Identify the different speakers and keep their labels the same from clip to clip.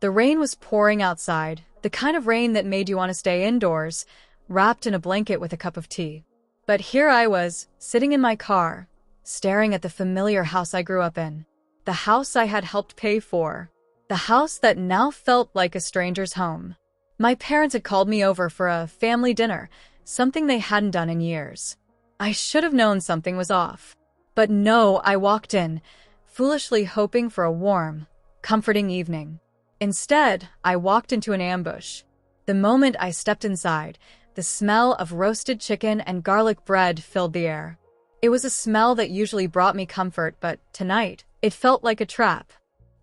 Speaker 1: The rain was pouring outside, the kind of rain that made you want to stay indoors, wrapped in a blanket with a cup of tea. But here I was, sitting in my car, staring at the familiar house I grew up in. The house I had helped pay for. The house that now felt like a stranger's home. My parents had called me over for a family dinner, something they hadn't done in years. I should have known something was off. But no, I walked in, foolishly hoping for a warm, comforting evening. Instead, I walked into an ambush. The moment I stepped inside, the smell of roasted chicken and garlic bread filled the air. It was a smell that usually brought me comfort, but tonight, it felt like a trap.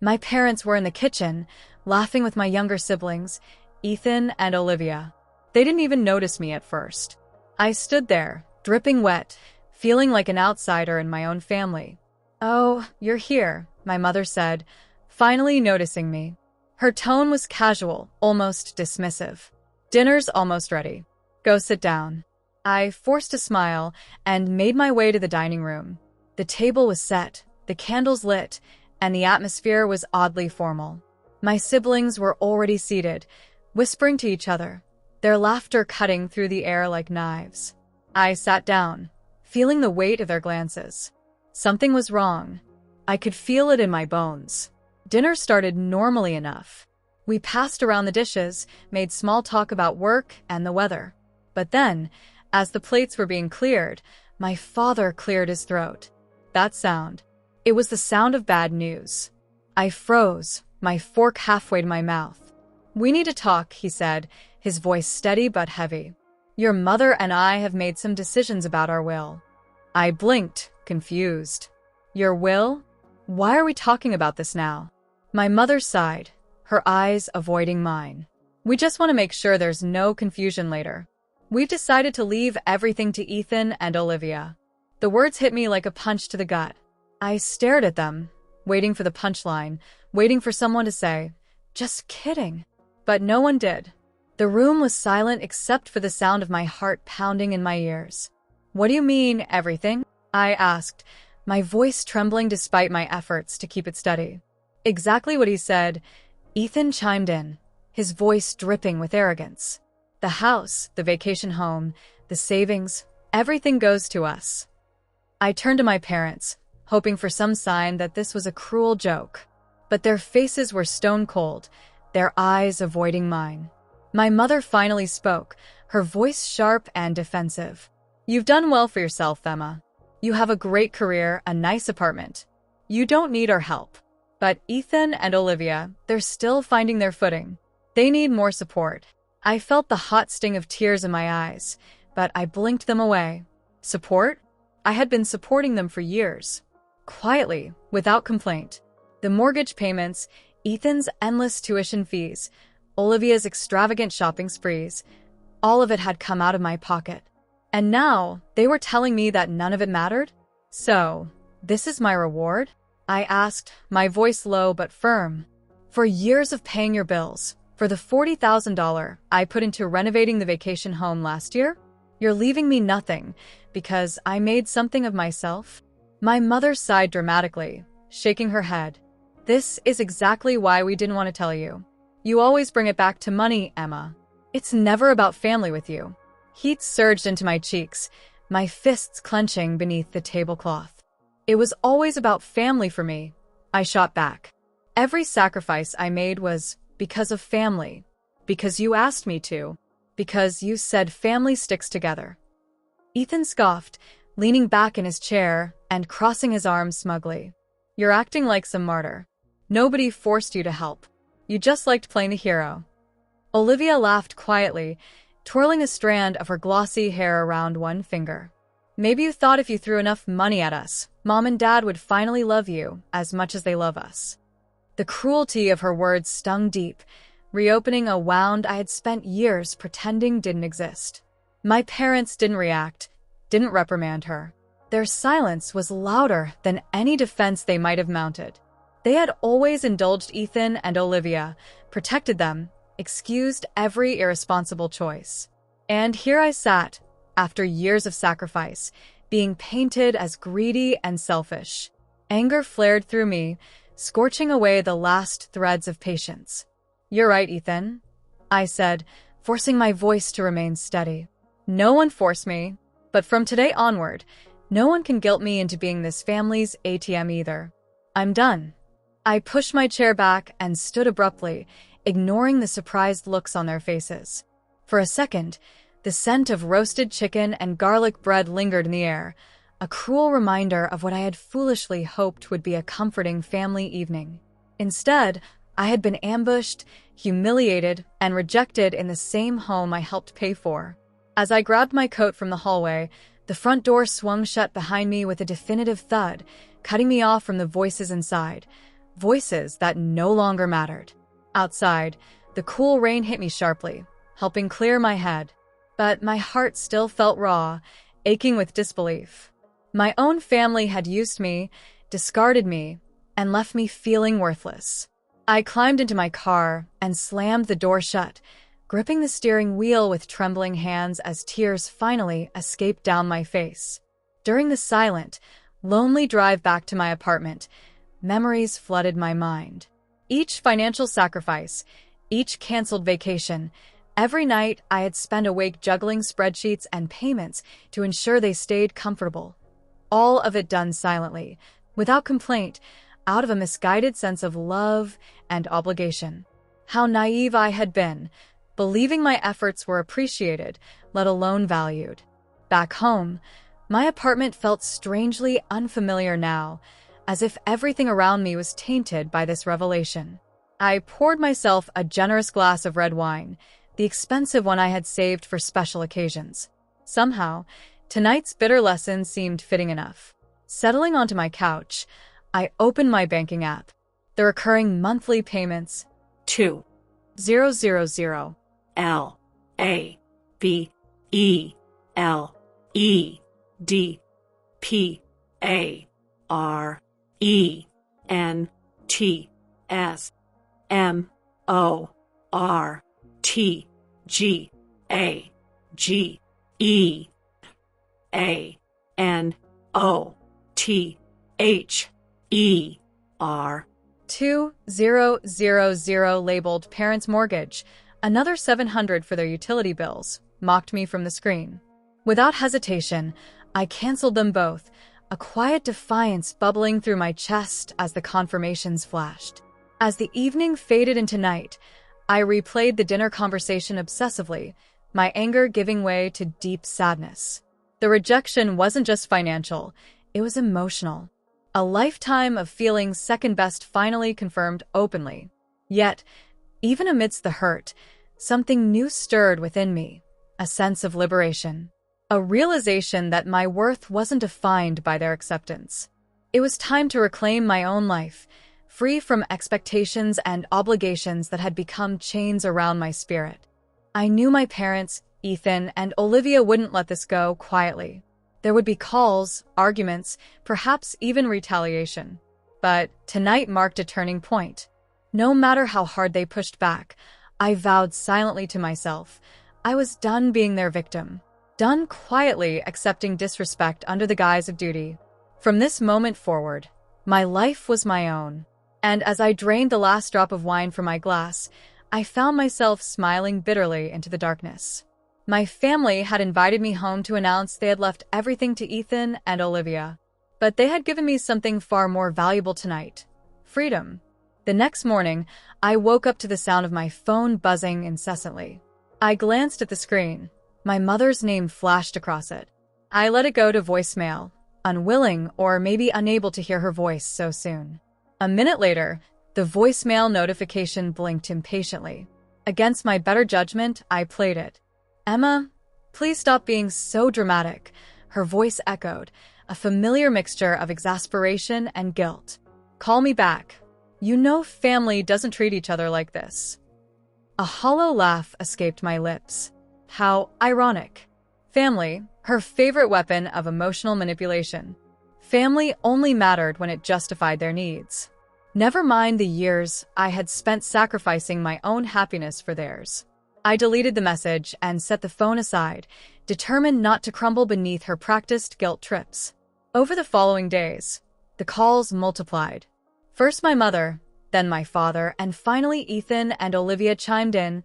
Speaker 1: My parents were in the kitchen, laughing with my younger siblings, Ethan and Olivia. They didn't even notice me at first. I stood there, dripping wet, feeling like an outsider in my own family. "Oh, you're here," my mother said, finally noticing me. Her tone was casual, almost dismissive. "Dinner's almost ready. Go sit down." I forced a smile and made my way to the dining room. The table was set, the candles lit, and the atmosphere was oddly formal. My siblings were already seated, whispering to each other, their laughter cutting through the air like knives. I sat down, feeling the weight of their glances. Something was wrong. I could feel it in my bones. Dinner started normally enough. We passed around the dishes, made small talk about work and the weather. But then, as the plates were being cleared, my father cleared his throat. That sound. It was the sound of bad news. I froze, my fork halfway to my mouth. "We need to talk," he said, his voice steady but heavy. "Your mother and I have made some decisions about our will." I blinked, confused. "Your will? Why are we talking about this now?" My mother sighed, her eyes avoiding mine. "We just want to make sure there's no confusion later. We've decided to leave everything to Ethan and Olivia." The words hit me like a punch to the gut. I stared at them, waiting for the punchline, waiting for someone to say, "Just kidding." But no one did. The room was silent except for the sound of my heart pounding in my ears. "What do you mean, everything?" I asked, my voice trembling despite my efforts to keep it steady. "Exactly what he said," Ethan chimed in, his voice dripping with arrogance. "The house, the vacation home, the savings, everything goes to us." I turned to my parents, hoping for some sign that this was a cruel joke. But their faces were stone cold, their eyes avoiding mine. My mother finally spoke, her voice sharp and defensive. "You've done well for yourself, Emma. You have a great career, a nice apartment. You don't need our help. But Ethan and Olivia, they're still finding their footing. They need more support." I felt the hot sting of tears in my eyes, but I blinked them away. Support? I had been supporting them for years. Quietly, without complaint. The mortgage payments, Ethan's endless tuition fees, Olivia's extravagant shopping sprees, all of it had come out of my pocket. And now, they were telling me that none of it mattered? "So, this is my reward?" I asked, my voice low but firm. "For years of paying your bills, for the $40,000 I put into renovating the vacation home last year, you're leaving me nothing because I made something of myself?" My mother sighed dramatically, shaking her head. "This is exactly why we didn't want to tell you. You always bring it back to money, Emma. It's never about family with you." Heat surged into my cheeks, my fists clenching beneath the tablecloth. "It was always about family for me," I shot back. "Every sacrifice I made was because of family. Because you asked me to. Because you said family sticks together." Ethan scoffed, leaning back in his chair and crossing his arms smugly. "You're acting like some martyr. Nobody forced you to help. You just liked playing the hero." Olivia laughed quietly, twirling a strand of her glossy hair around one finger. "Maybe you thought if you threw enough money at us, Mom and Dad would finally love you as much as they love us." The cruelty of her words stung deep, reopening a wound I had spent years pretending didn't exist. My parents didn't react, didn't reprimand her. Their silence was louder than any defense they might have mounted. They had always indulged Ethan and Olivia, protected them, excused every irresponsible choice. And here I sat, after years of sacrifice, being painted as greedy and selfish. Anger flared through me, scorching away the last threads of patience. You're right, Ethan, I said, forcing my voice to remain steady. No one forced me, but from today onward, no one can guilt me into being this family's ATM either. I'm done. I pushed my chair back and stood abruptly, ignoring the surprised looks on their faces. For a second, the scent of roasted chicken and garlic bread lingered in the air, a cruel reminder of what I had foolishly hoped would be a comforting family evening. Instead, I had been ambushed, humiliated, and rejected in the same home I helped pay for. As I grabbed my coat from the hallway, the front door swung shut behind me with a definitive thud, cutting me off from the voices inside, voices that no longer mattered. Outside, the cool rain hit me sharply, helping clear my head. But my heart still felt raw, aching with disbelief. My own family had used me, discarded me, and left me feeling worthless. I climbed into my car and slammed the door shut, gripping the steering wheel with trembling hands as tears finally escaped down my face. During the silent, lonely drive back to my apartment, memories flooded my mind. Each financial sacrifice, each canceled vacation, every night I had spent awake juggling spreadsheets and payments to ensure they stayed comfortable. All of it done silently, without complaint, out of a misguided sense of love and obligation. How naive I had been, believing my efforts were appreciated, let alone valued. Back home, my apartment felt strangely unfamiliar now, as if everything around me was tainted by this revelation. I poured myself a generous glass of red wine, the expensive one I had saved for special occasions. Somehow, tonight's bitter lesson seemed fitting enough. Settling onto my couch, I opened my banking app. The recurring monthly payments: 2,000
Speaker 2: L A B E L E D P A R E N T S M O R T G A G E A N O T H E R
Speaker 1: 2000 labeled parents' mortgage, another $700 for their utility bills, mocked me from the screen. Without hesitation, I canceled them both, a quiet defiance bubbling through my chest as the confirmations flashed. As the evening faded into night, I replayed the dinner conversation obsessively, my anger giving way to deep sadness. The rejection wasn't just financial, it was emotional. A lifetime of feeling second best finally confirmed openly. Yet, even amidst the hurt, something new stirred within me, a sense of liberation. A realization that my worth wasn't defined by their acceptance. It was time to reclaim my own life, free from expectations and obligations that had become chains around my spirit. I knew my parents, Ethan and Olivia, wouldn't let this go quietly. There would be calls, arguments, perhaps even retaliation. But tonight marked a turning point. No matter how hard they pushed back, I vowed silently to myself, I was done being their victim. Done quietly accepting disrespect under the guise of duty. From this moment forward, my life was my own. And as I drained the last drop of wine from my glass, I found myself smiling bitterly into the darkness. My family had invited me home to announce they had left everything to Ethan and Olivia. But they had given me something far more valuable tonight: freedom. The next morning, I woke up to the sound of my phone buzzing incessantly. I glanced at the screen. My mother's name flashed across it. I let it go to voicemail, unwilling or maybe unable to hear her voice so soon. A minute later, the voicemail notification blinked impatiently. Against my better judgment, I played it. "Emma, please stop being so dramatic," her voice echoed, a familiar mixture of exasperation and guilt. "Call me back. You know family doesn't treat each other like this." A hollow laugh escaped my lips. How ironic. Family, her favorite weapon of emotional manipulation. Family only mattered when it justified their needs. Never mind the years I had spent sacrificing my own happiness for theirs. I deleted the message and set the phone aside, determined not to crumble beneath her practiced guilt trips. Over the following days, the calls multiplied. First my mother, then my father, and finally Ethan and Olivia chimed in,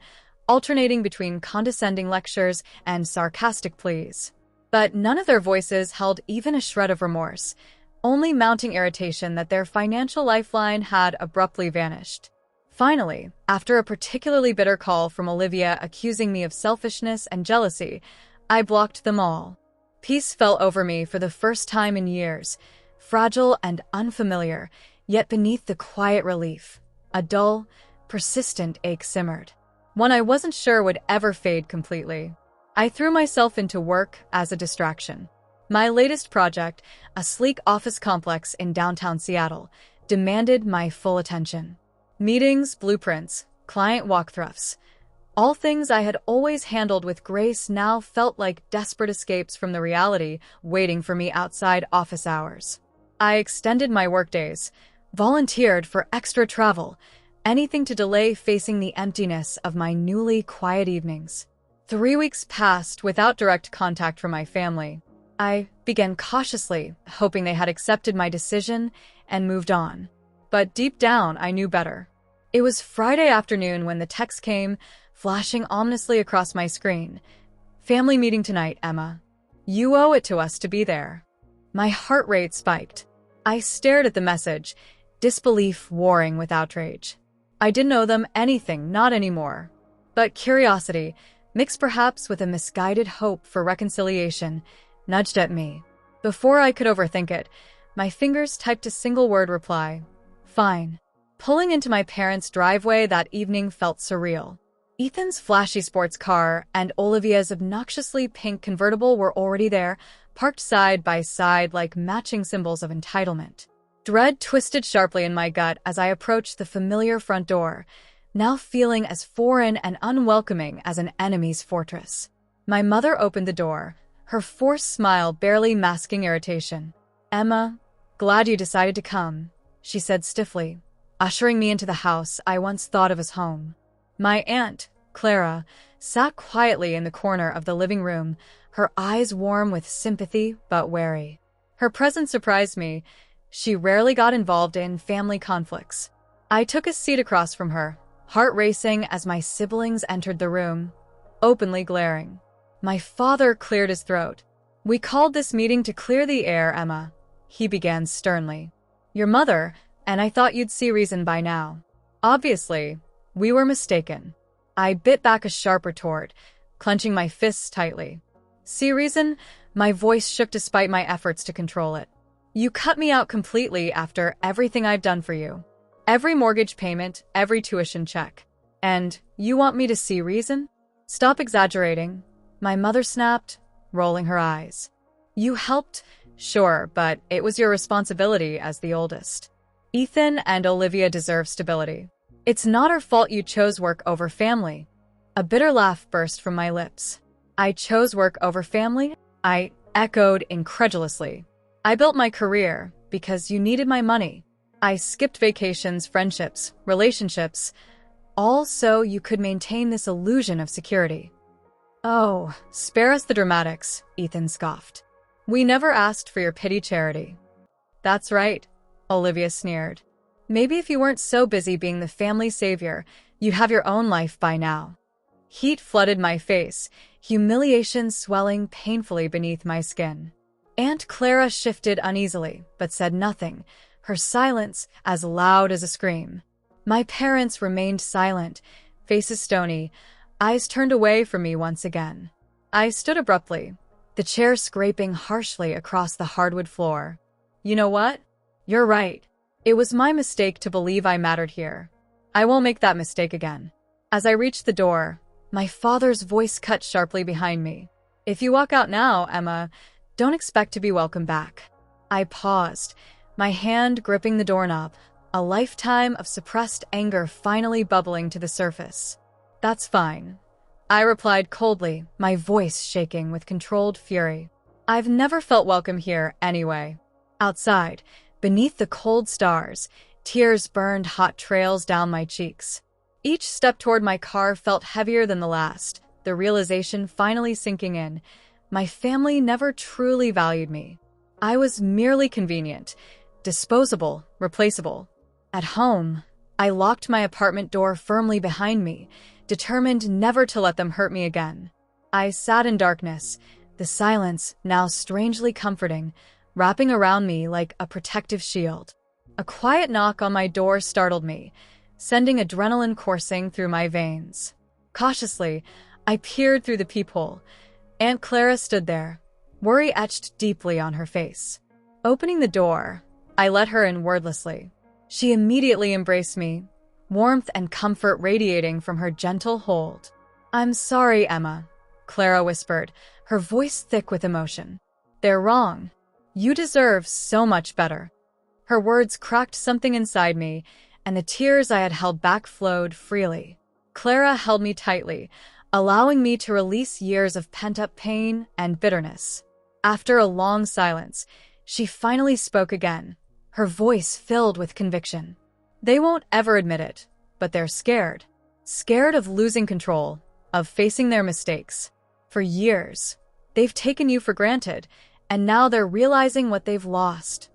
Speaker 1: alternating between condescending lectures and sarcastic pleas. But none of their voices held even a shred of remorse, only mounting irritation that their financial lifeline had abruptly vanished. Finally, after a particularly bitter call from Olivia accusing me of selfishness and jealousy, I blocked them all. Peace fell over me for the first time in years, fragile and unfamiliar, yet beneath the quiet relief, a dull, persistent ache simmered. One I wasn't sure would ever fade completely. I threw myself into work as a distraction. My latest project, a sleek office complex in downtown Seattle, demanded my full attention. Meetings, blueprints, client walkthroughs, all things I had always handled with grace now felt like desperate escapes from the reality waiting for me outside office hours. I extended my workdays, volunteered for extra travel, anything to delay facing the emptiness of my newly quiet evenings. 3 weeks passed without direct contact from my family. I began cautiously, hoping they had accepted my decision and moved on. But deep down, I knew better. It was Friday afternoon when the text came, flashing ominously across my screen. "Family meeting tonight, Emma. You owe it to us to be there." My heart rate spiked. I stared at the message, disbelief warring with outrage. I didn't owe them anything, not anymore. But curiosity, mixed perhaps with a misguided hope for reconciliation, nudged at me. Before I could overthink it, my fingers typed a single-word reply: "Fine." Pulling into my parents' driveway that evening felt surreal. Ethan's flashy sports car and Olivia's obnoxiously pink convertible were already there, parked side by side like matching symbols of entitlement. Dread twisted sharply in my gut as I approached the familiar front door, now feeling as foreign and unwelcoming as an enemy's fortress. My mother opened the door, her forced smile barely masking irritation. "Emma, glad you decided to come," she said stiffly, ushering me into the house I once thought of as home. My aunt, Clara, sat quietly in the corner of the living room, her eyes warm with sympathy but wary. Her presence surprised me. She rarely got involved in family conflicts. I took a seat across from her, heart racing as my siblings entered the room, openly glaring. My father cleared his throat. "We called this meeting to clear the air, Emma," he began sternly. "Your mother, and I thought you'd see reason by now. Obviously, we were mistaken." I bit back a sharp retort, clenching my fists tightly. "See reason?" My voice shook despite my efforts to control it. "You cut me out completely after everything I've done for you. Every mortgage payment, every tuition check. And you want me to see reason? Stop exaggerating," my mother snapped, rolling her eyes. "You helped, sure, but it was your responsibility as the oldest. Ethan and Olivia deserve stability. It's not our fault you chose work over family." A bitter laugh burst from my lips. "I chose work over family?" I echoed incredulously. "I built my career because you needed my money. I skipped vacations, friendships, relationships, all so you could maintain this illusion of security." "Oh, spare us the dramatics," Ethan scoffed. "We never asked for your pity charity." "That's right," Olivia sneered. "Maybe if you weren't so busy being the family savior, you'd have your own life by now." Heat flooded my face, humiliation swelling painfully beneath my skin. Aunt Clara shifted uneasily, but said nothing, her silence as loud as a scream. My parents remained silent, faces stony, eyes turned away from me once again. I stood abruptly, the chair scraping harshly across the hardwood floor. "You know what? You're right. It was my mistake to believe I mattered here. I won't make that mistake again." As I reached the door, my father's voice cut sharply behind me. "If you walk out now, Emma, don't expect to be welcome back." I paused, my hand gripping the doorknob, a lifetime of suppressed anger finally bubbling to the surface. "That's fine," I replied coldly, my voice shaking with controlled fury. "I've never felt welcome here anyway." Outside, beneath the cold stars, tears burned hot trails down my cheeks. Each step toward my car felt heavier than the last, the realization finally sinking in. My family never truly valued me. I was merely convenient, disposable, replaceable. At home, I locked my apartment door firmly behind me, determined never to let them hurt me again. I sat in darkness, the silence, now strangely comforting, wrapping around me like a protective shield. A quiet knock on my door startled me, sending adrenaline coursing through my veins. Cautiously, I peered through the peephole. Aunt Clara stood there, worry etched deeply on her face. Opening the door, I let her in wordlessly. She immediately embraced me, warmth and comfort radiating from her gentle hold. "I'm sorry, Emma," Clara whispered, her voice thick with emotion. "They're wrong. You deserve so much better." Her words cracked something inside me, and the tears I had held back flowed freely. Clara held me tightly, allowing me to release years of pent-up pain and bitterness. After a long silence, she finally spoke again, her voice filled with conviction. "They won't ever admit it, but they're scared. Scared of losing control, of facing their mistakes. For years, they've taken you for granted, and now they're realizing what they've lost."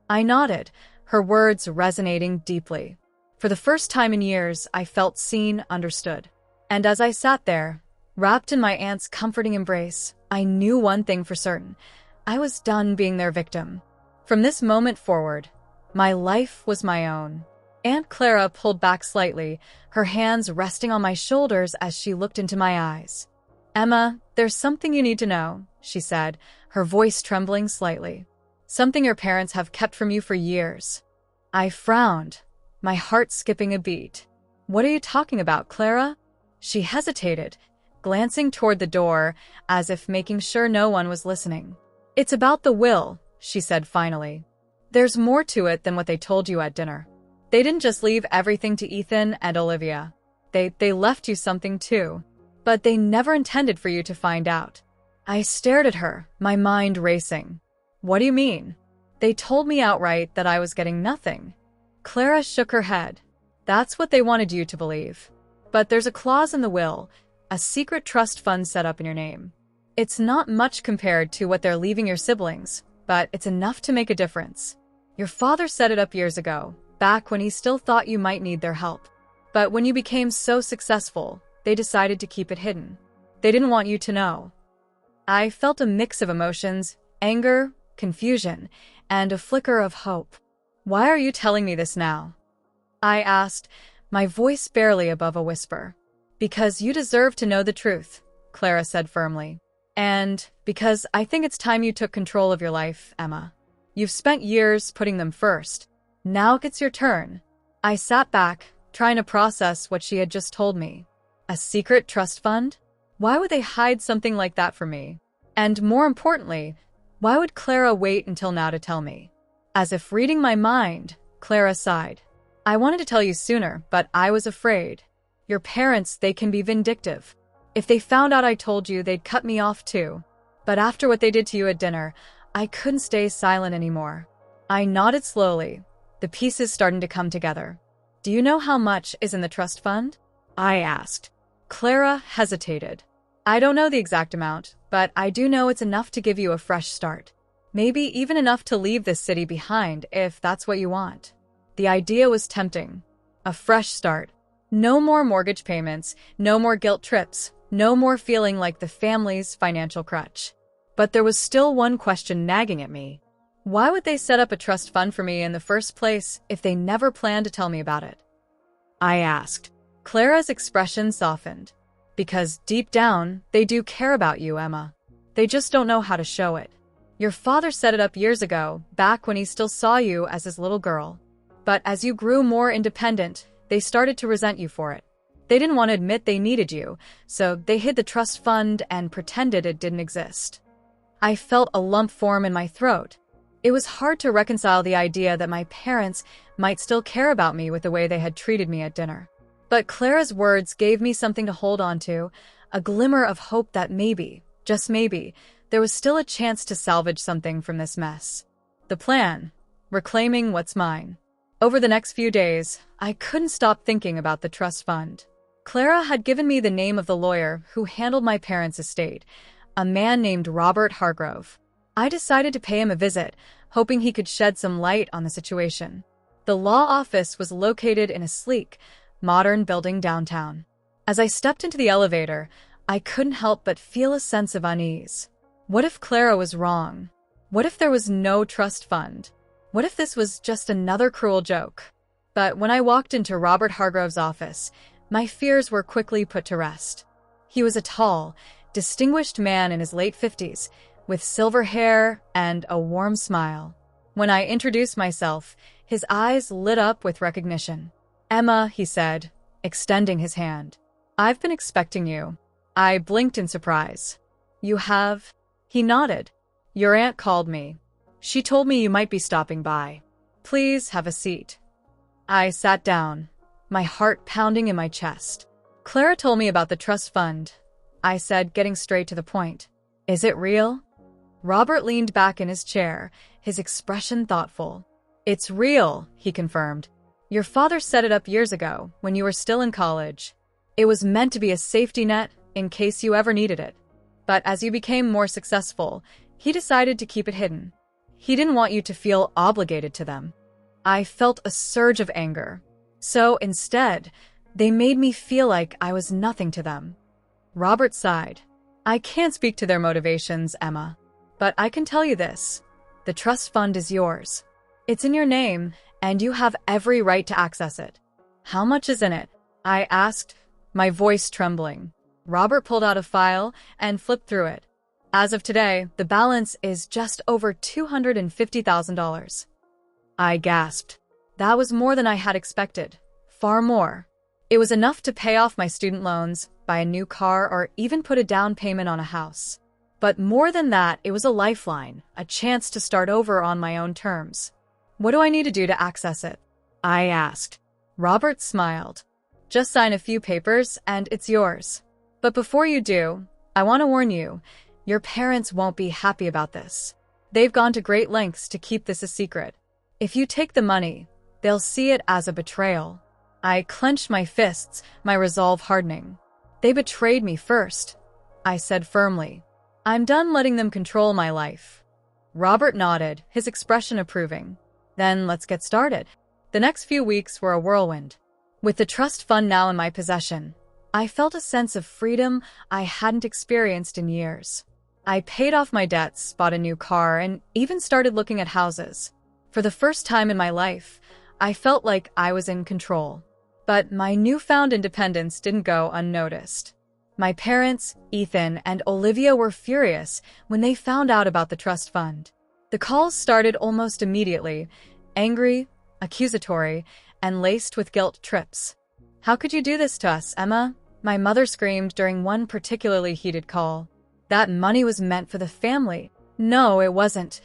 Speaker 1: I nodded, her words resonating deeply. For the first time in years, I felt seen, understood. And as I sat there, wrapped in my aunt's comforting embrace, I knew one thing for certain. I was done being their victim. From this moment forward, my life was my own. Aunt Clara pulled back slightly, her hands resting on my shoulders as she looked into my eyes. "Emma, there's something you need to know," she said, her voice trembling slightly. "Something your parents have kept from you for years." I frowned, my heart skipping a beat. "What are you talking about, Clara?" She hesitated, glancing toward the door as if making sure no one was listening. "It's about the will," she said finally. "There's more to it than what they told you at dinner. They didn't just leave everything to Ethan and Olivia. They left you something too, but they never intended for you to find out." I stared at her, my mind racing. "What do you mean?" "They told me outright that I was getting nothing." Clara shook her head. "That's what they wanted you to believe. But there's a clause in the will, a secret trust fund set up in your name. It's not much compared to what they're leaving your siblings, but it's enough to make a difference. Your father set it up years ago, back when he still thought you might need their help. But when you became so successful, they decided to keep it hidden. They didn't want you to know." I felt a mix of emotions, anger, confusion, and a flicker of hope. "Why are you telling me this now?" I asked, my voice barely above a whisper. "Because you deserve to know the truth," Clara said firmly. "And because I think it's time you took control of your life, Emma. You've spent years putting them first. Now it's your turn." I sat back, trying to process what she had just told me. A secret trust fund? Why would they hide something like that from me? And more importantly, why would Clara wait until now to tell me? As if reading my mind, Clara sighed. "I wanted to tell you sooner, but I was afraid. Your parents, they can be vindictive. If they found out I told you, they'd cut me off too. But after what they did to you at dinner, I couldn't stay silent anymore." I nodded slowly, the pieces starting to come together. "Do you know how much is in the trust fund?" I asked. Clara hesitated. "I don't know the exact amount, but I do know it's enough to give you a fresh start. Maybe even enough to leave this city behind if that's what you want." The idea was tempting. A fresh start. No more mortgage payments, no more guilt trips, no more feeling like the family's financial crutch. But there was still one question nagging at me. Why would they set up a trust fund for me in the first place if they never planned to tell me about it? I asked. Clara's expression softened. "Because deep down, they do care about you, Emma. They just don't know how to show it. Your father set it up years ago, back when he still saw you as his little girl. But as you grew more independent, they started to resent you for it. They didn't want to admit they needed you, so they hid the trust fund and pretended it didn't exist." I felt a lump form in my throat. It was hard to reconcile the idea that my parents might still care about me with the way they had treated me at dinner. But Clara's words gave me something to hold on to, a glimmer of hope that maybe, just maybe, there was still a chance to salvage something from this mess. The plan: reclaiming what's mine. Over the next few days, I couldn't stop thinking about the trust fund. Clara had given me the name of the lawyer who handled my parents' estate, a man named Robert Hargrove. I decided to pay him a visit, hoping he could shed some light on the situation. The law office was located in a sleek, modern building downtown. As I stepped into the elevator, I couldn't help but feel a sense of unease. What if Clara was wrong? What if there was no trust fund? What if this was just another cruel joke? But when I walked into Robert Hargrove's office, my fears were quickly put to rest. He was a tall, distinguished man in his late 50s, with silver hair and a warm smile. When I introduced myself, his eyes lit up with recognition. "Emma," he said, extending his hand. "I've been expecting you." I blinked in surprise. "You have?" He nodded. "Your aunt called me. She told me you might be stopping by. Please have a seat." I sat down, my heart pounding in my chest. "Clara told me about the trust fund," I said, getting straight to the point. "Is it real?" Robert leaned back in his chair, his expression thoughtful. "It's real," he confirmed. "Your father set it up years ago, when you were still in college. It was meant to be a safety net in case you ever needed it. But as you became more successful, he decided to keep it hidden. He didn't want you to feel obligated to them." I felt a surge of anger. So instead, they made me feel like I was nothing to them. Robert sighed. "I can't speak to their motivations, Emma. But I can tell you this. The trust fund is yours. It's in your name, and you have every right to access it." "How much is in it?" I asked, my voice trembling. Robert pulled out a file and flipped through it. "As of today, the balance is just over $250,000. I gasped. That was more than I had expected. Far more. It was enough to pay off my student loans, buy a new car, or even put a down payment on a house. But more than that, it was a lifeline, a chance to start over on my own terms. "What do I need to do to access it?" I asked. Robert smiled. "Just sign a few papers, and it's yours. But before you do, I want to warn you, your parents won't be happy about this. They've gone to great lengths to keep this a secret. If you take the money, they'll see it as a betrayal." I clenched my fists, my resolve hardening. "They betrayed me first," I said firmly. "I'm done letting them control my life." Robert nodded, his expression approving. "Then let's get started." The next few weeks were a whirlwind. With the trust fund now in my possession, I felt a sense of freedom I hadn't experienced in years. I paid off my debts, bought a new car, and even started looking at houses. For the first time in my life, I felt like I was in control. But my newfound independence didn't go unnoticed. My parents, Ethan and Olivia, were furious when they found out about the trust fund. The calls started almost immediately, angry, accusatory, and laced with guilt trips. "How could you do this to us, Emma?" my mother screamed during one particularly heated call. "That money was meant for the family." "No, it wasn't,"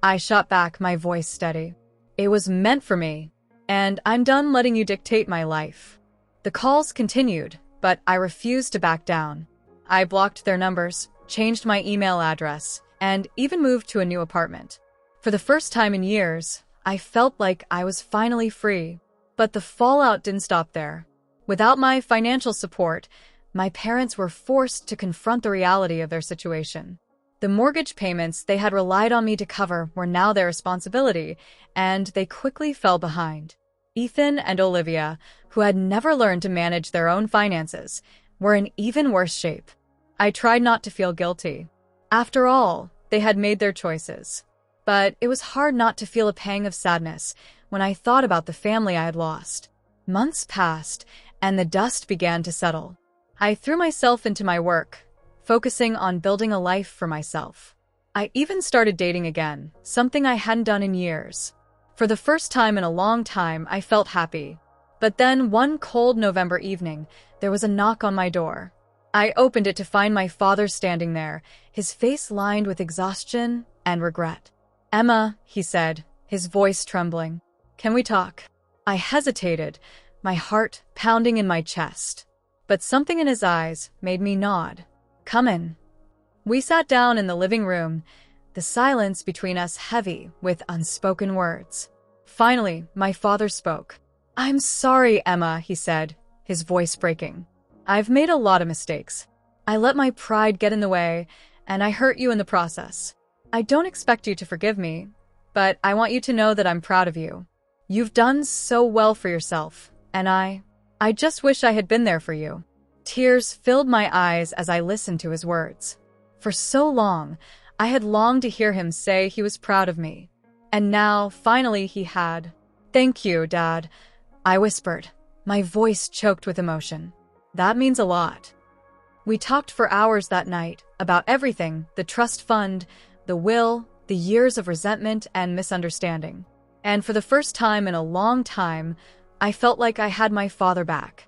Speaker 1: I shot back, my voice steady. "It was meant for me, and I'm done letting you dictate my life." The calls continued, but I refused to back down. I blocked their numbers, changed my email address, and even moved to a new apartment. For the first time in years, I felt like I was finally free. But the fallout didn't stop there. Without my financial support, my parents were forced to confront the reality of their situation. The mortgage payments they had relied on me to cover were now their responsibility, and they quickly fell behind. Ethan and Olivia, who had never learned to manage their own finances, were in even worse shape. I tried not to feel guilty. After all, they had made their choices. But it was hard not to feel a pang of sadness when I thought about the family I had lost. Months passed, and the dust began to settle. I threw myself into my work, focusing on building a life for myself. I even started dating again, something I hadn't done in years. For the first time in a long time, I felt happy. But then, one cold November evening, there was a knock on my door. I opened it to find my father standing there, his face lined with exhaustion and regret. "Emma," he said, his voice trembling. "Can we talk?" I hesitated, my heart pounding in my chest. But something in his eyes made me nod. "Come in." We sat down in the living room, the silence between us heavy with unspoken words. Finally, my father spoke. "I'm sorry, Emma," he said, his voice breaking. "I've made a lot of mistakes. I let my pride get in the way, and I hurt you in the process. I don't expect you to forgive me, but I want you to know that I'm proud of you." You've done so well for yourself, and I just wish I had been there for you." Tears filled my eyes as I listened to his words. For so long, I had longed to hear him say he was proud of me. And now, finally, he had. "Thank you, Dad," I whispered, my voice choked with emotion. "That means a lot." We talked for hours that night about everything: the trust fund, the will, the years of resentment and misunderstanding. And for the first time in a long time, I felt like I had my father back.